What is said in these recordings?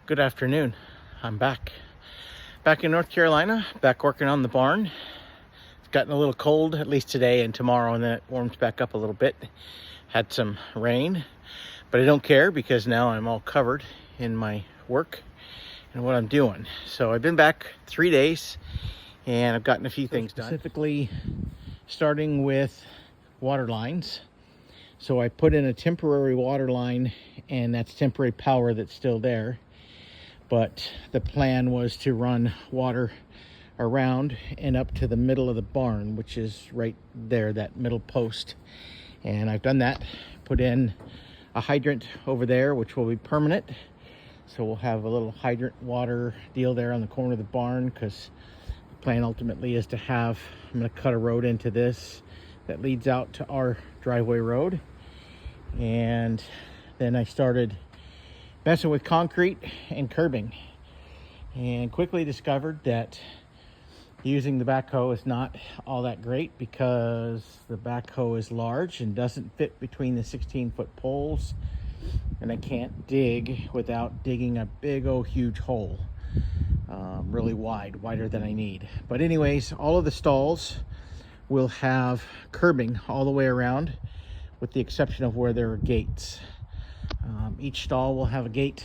Good afternoon. I'm back in North Carolina, back working on the barn. It's gotten a little cold, at least today and tomorrow, and then it warms back up a little bit. Had some rain, but I don't care because now I'm all covered in my work and what I'm doing. So I've been back 3 days and I've gotten a few things done. Specifically starting with water lines. So I put in a temporary water line, and that's temporary power that's still there. But the plan was to run water around and up to the middle of the barn, which is right there, that middle post. And I've done that, put in a hydrant over there, which will be permanent. So we'll have a little hydrant water deal there on the corner of the barn, because the plan ultimately is to have, I'm going to cut a road into this that leads out to our driveway road. And then I started messing with concrete and curbing, and quickly discovered that using the backhoe is not all that great, because the backhoe is large and doesn't fit between the 16-foot poles, and I can't dig without digging a big old huge hole, really wide, wider than I need. But anyways, all of the stalls will have curbing all the way around, with the exception of where there are gates. Each stall will have a gate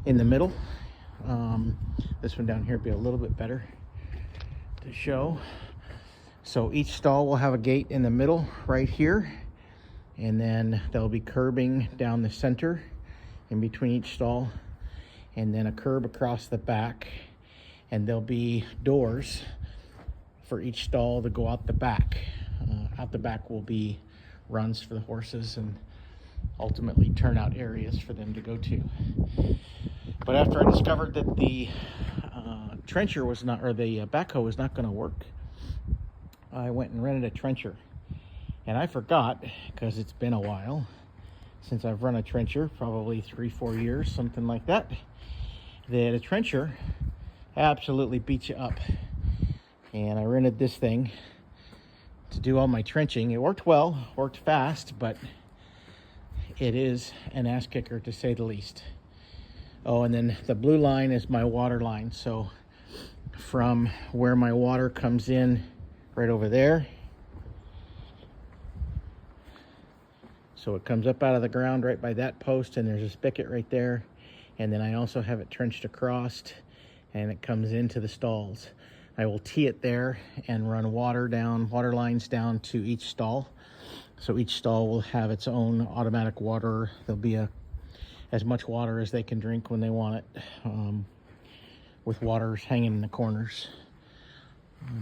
in the middle. This one down here will be a little bit better to show. So each stall will have a gate in the middle right here, and then there'll be curbing down the center in between each stall, and then a curb across the back, and there'll be doors for each stall to go out the back. Out the back will be runs for the horses and ultimately turnout areas for them to go to. But after I discovered that the trencher was not, or the backhoe was not going to work, I went and rented a trencher. And I forgot, because it's been a while since I've run a trencher, probably 3-4 years, something like that, that a trencher absolutely beats you up. And I rented this thing to do all my trenching. It worked well, worked fast, but it is an ass kicker, to say the least. Oh, and then the blue line is my water line. So from where my water comes in, right over there, so it comes up out of the ground right by that post, and there's a spigot right there, and then I also have it trenched across, and it comes into the stalls. I will tee it there and run water lines down to each stall. So each stall will have its own automatic water. There'll be as much water as they can drink when they want it, with waters hanging in the corners.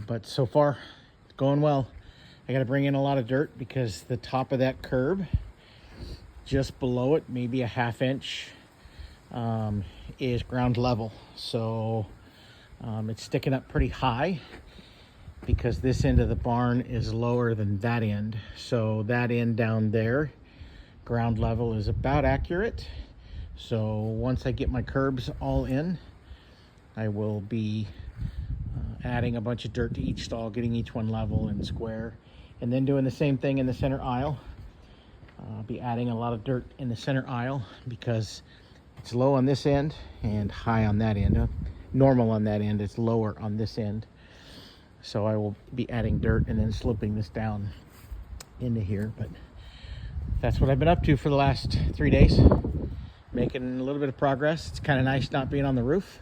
But so far, it's going well. I got to bring in a lot of dirt, because the top of that curb, just below it, maybe a ½ inch, is ground level. So it's sticking up pretty high, because this end of the barn is lower than that end. So that end down there, ground level, is about accurate. So once I get my curbs all in, I will be adding a bunch of dirt to each stall, getting each one level and square, and then doing the same thing in the center aisle. I'll be adding a lot of dirt in the center aisle, because it's low on this end and high on that end. Normal on that end, it's lower on this end. So I will be adding dirt and then sloping this down into here. But that's what I've been up to for the last 3 days. Making a little bit of progress. It's kind of nice not being on the roof,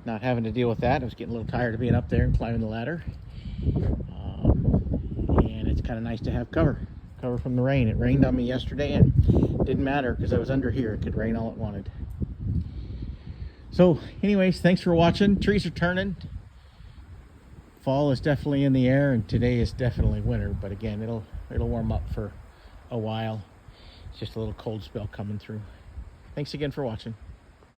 not having to deal with that. I was getting a little tired of being up there and climbing the ladder. And it's kind of nice to have cover from the rain. It rained on me yesterday, and it didn't matter, because I was under here. It could rain all it wanted. So anyways, thanks for watching. Trees are turning. Fall is definitely in the air, and today is definitely winter, but again, it'll warm up for a while. It's just a little cold spell coming through. Thanks again for watching.